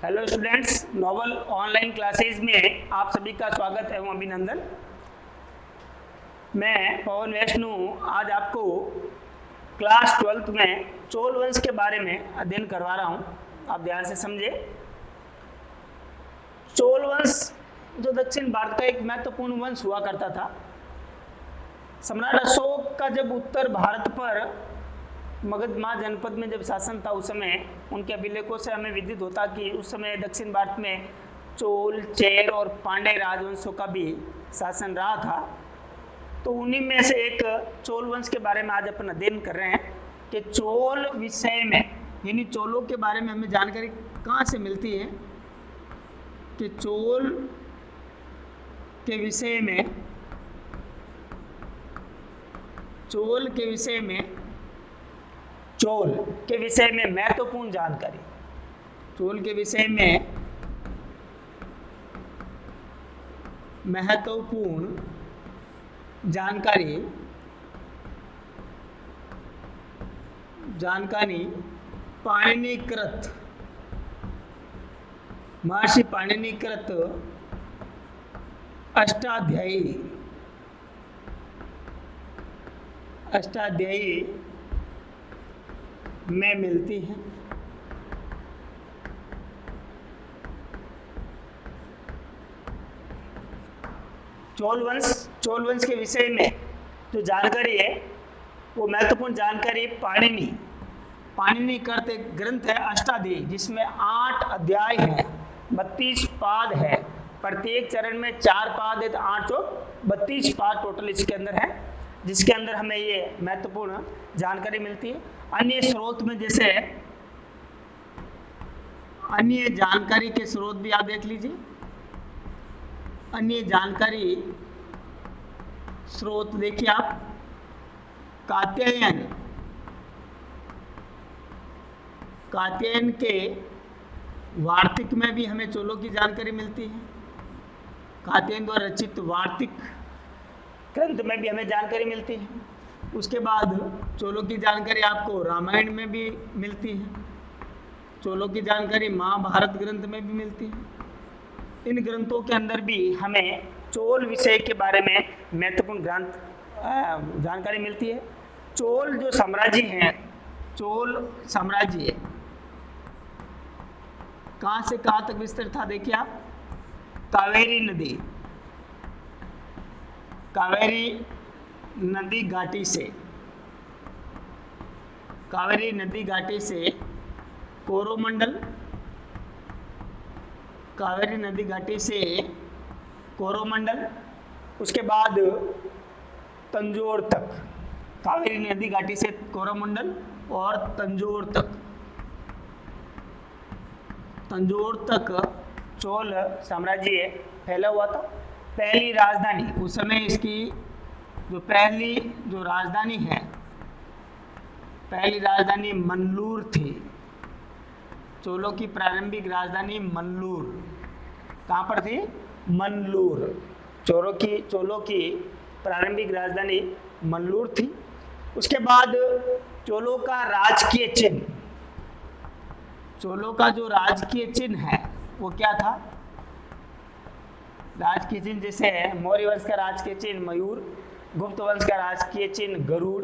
Hello students, noble online classes में आप सभी का स्वागत एवं अभिनंदन। मैं पवन वैष्णु आज आपको क्लास 12th में चोल वंश के बारे में अध्ययन करवा रहा हूं। आप ध्यान से समझे। चोल वंश जो दक्षिण भारत का एक महत्वपूर्ण वंश हुआ करता था। सम्राट अशोक का जब उत्तर भारत पर मगध जनपद में जब शासन था, उस समय उनके अभिलेखों से हमें विदित होता कि उस समय दक्षिण भारत में चोल, चेर और पांड्य राजवंशों का भी शासन रहा था। तो उन्हीं में से एक चोल वंश के बारे में आज अपन अध्ययन कर रहे हैं कि चोल विषय में, यानी चोलों के बारे में हमें जानकारी कहाँ से मिलती है कि चोल के विषय में चोल के विषय में महत्वपूर्ण जानकारी। चोल के विषय में महत्वपूर्ण जानकारी पाणिनिकृत, महर्षि पाणिनिकृत अष्टाध्यायी में मिलती है। चोल वंश के विषय में जो जानकारी है वो महत्वपूर्ण जानकारी पाणिनि कृत एक ग्रंथ है अष्टाध्यायी, जिसमें 8 अध्याय हैं, 32 पाद है, प्रत्येक चरण में 4 पाद है, तो 8 और 32 पाद टोटल इसके अंदर है, जिसके अंदर हमें ये महत्वपूर्ण जानकारी मिलती है। अन्य स्रोत में जैसे अन्य जानकारी के स्रोत भी आप देख लीजिए। अन्य जानकारी स्रोत देखिए आप, कात्यायन के वार्तिक में भी हमें चोलों की जानकारी मिलती है। कात्यायन द्वारा रचित वार्तिक ग्रंथ में भी हमें जानकारी मिलती है। उसके बाद चोलों की जानकारी आपको रामायण में भी मिलती है। चोलों की जानकारी महाभारत ग्रंथ में भी मिलती है। इन ग्रंथों के अंदर भी हमें चोल विषय के बारे में महत्वपूर्ण जानकारी मिलती है। चोल जो साम्राज्य है, चोल साम्राज्य कहाँ से कहाँ तक विस्तृत था, देखिए आप, कावेरी नदी घाटी से कोरोमंडल, उसके बाद तंजौर तक, कावेरी नदी घाटी से कोरोमंडल और तंजौर तक चोल साम्राज्य फैला हुआ था। पहली राजधानी उस समय इसकी पहली राजधानी मल्लूर थी। चोलों की प्रारंभिक राजधानी मल्लूर, कहाँ पर थी? मल्लूर। चोलों की प्रारंभिक राजधानी मल्लूर थी। उसके बाद चोलों का जो राजकीय चिन्ह है वो क्या था? राजकीय चिन्ह जैसे मौर्य वंश का राजकीय चिन्ह मयूर, गुप्त वंश का राजकीय चिन्ह गरुड़,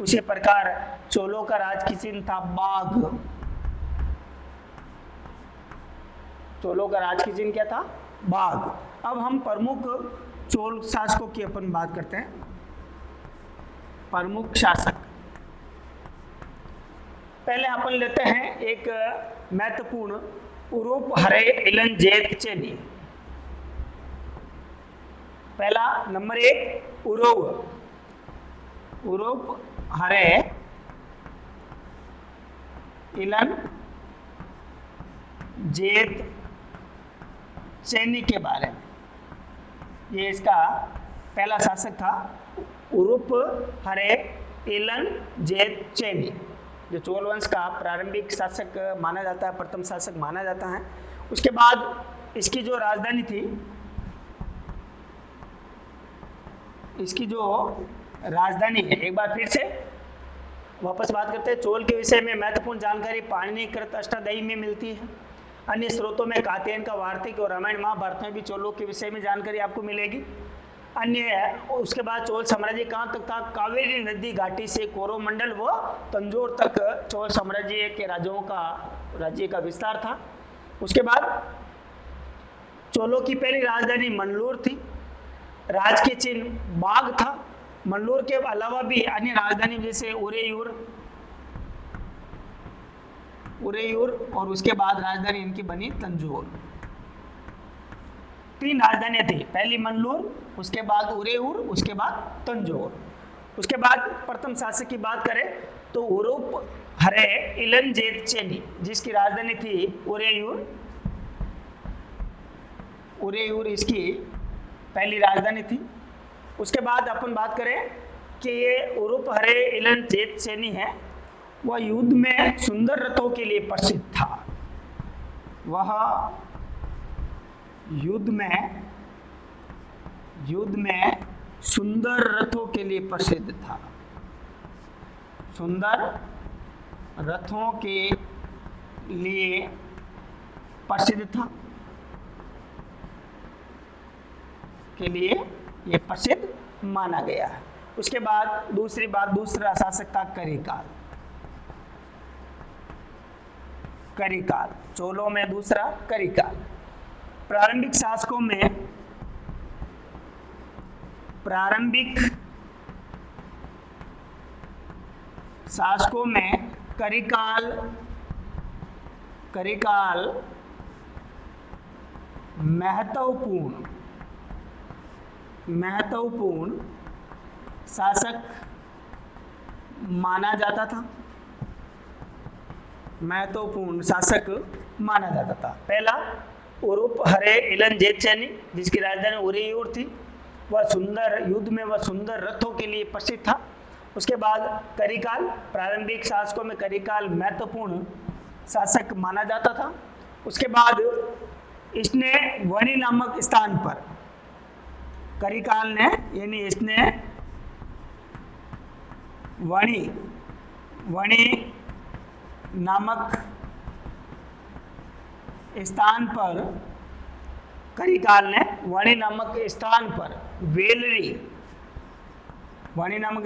उसी प्रकार चोलों का राजकीय चिन्ह था बाघ। चोलों का राजकीय चिन्ह क्या था? बाघ। अब हम प्रमुख चोल शासकों की अपन बात करते हैं। प्रमुख शासक पहले अपन लेते हैं एक महत्वपूर्ण उरूप हरे इलन जेत चेनी। पहला नंबर 1 उरूप हरे इलन जेत चेनी के बारे में। ये इसका पहला शासक था, उरूप हरे इलन जेत चेनी, जो चोल वंश का प्रारंभिक शासक माना जाता है, प्रथम शासक माना जाता है। उसके बाद इसकी जो राजधानी थी, इसकी जो राजधानी है, एक बार फिर से वापस बात करते हैं। चोल के विषय में महत्वपूर्ण जानकारी पाणिनि कृत अष्टाध्यायी में मिलती है। अन्य स्रोतों में कात्यायन का वार्तिक और रामायण महाभारत में भी चोलों के विषय में जानकारी आपको मिलेगी। अन्य उसके बाद चोल साम्राज्य कहाँ तक था? कावेरी नदी घाटी से कोरोमंडल व तंजौर तक चोल साम्राज्य के राज्य का विस्तार था। उसके बाद चोलों की पहली राजधानी मंडलूर थी। राज के चिन्ह बाघ था। मंडलूर के अलावा भी अन्य राजधानी जैसे उरेयूर और उसके बाद राजधानी इनकी बनी तंजौर। 3 राजधानियां थी, पहली मंडलूर, उसके बाद उरेयूर, उसके बाद तंजौर। उसके बाद प्रथम शासक की बात करें तो उरूप हरे इलंजेतचेनी, जिसकी राजधानी थी उरेयूर इसकी पहली राजधानी थी। उसके बाद अपन बात करें कि ये उरूप हरे इलंजेतचेनी है, वह युद्ध में सुंदर रथों के लिए प्रसिद्ध था। वह युद्ध में सुंदर रथों के लिए प्रसिद्ध था। सुंदर रथों के लिए प्रसिद्ध था, के लिए ये प्रसिद्ध माना गया है। उसके बाद दूसरा शासक था करिकाल। चोलों में दूसरा करिकाल। प्रारंभिक शासकों में करिकाल महत्वपूर्ण शासक माना जाता था। पहला उरूप हरे इलंजेतचेनी, जिसकी राजधानी उरेयूर थी, युद्ध में वह सुंदर रथों के लिए प्रसिद्ध था। उसके बाद करिकाल, प्रारंभिक शासकों में करिकाल महत्वपूर्ण शासक माना जाता था। उसके बाद इसने वणी नामक स्थान पर वणी नामक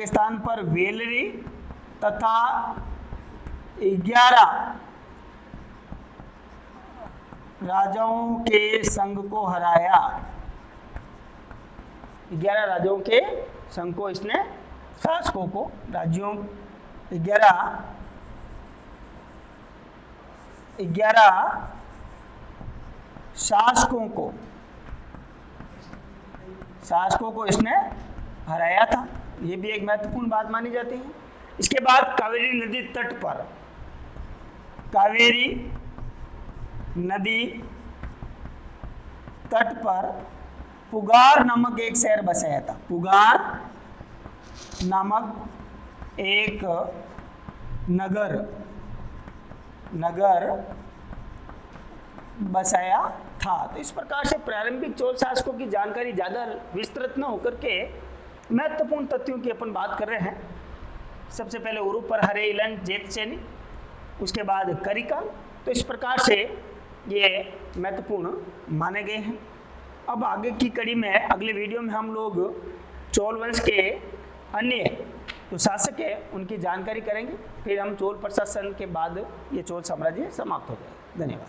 स्थान पर वेलरी तथा 11 राजाओं के संघ को हराया। 11 राजाओं के संघ को इसने शासकों को 11 शासकों को इसने हराया था। ये भी एक महत्वपूर्ण बात मानी जाती है। इसके बाद कावेरी नदी तट पर पुगार नामक एक शहर बसाया था। पुगार नामक एक नगर बसाया था। तो इस प्रकार से प्रारंभिक चोल शासकों की जानकारी ज़्यादा विस्तृत न होकर के महत्वपूर्ण तथ्यों की अपन बात कर रहे हैं। सबसे पहले उरूप पर हरे इलंजेतचेनी, उसके बाद करिकाल। तो इस प्रकार से ये महत्वपूर्ण माने गए हैं। अब आगे की कड़ी में अगले वीडियो में हम लोग चोल वंश के अन्य जो शासक है उनकी जानकारी करेंगे। फिर हम चोल प्रशासन के बाद ये चोल साम्राज्य समाप्त हो जाएगा। धन्यवाद।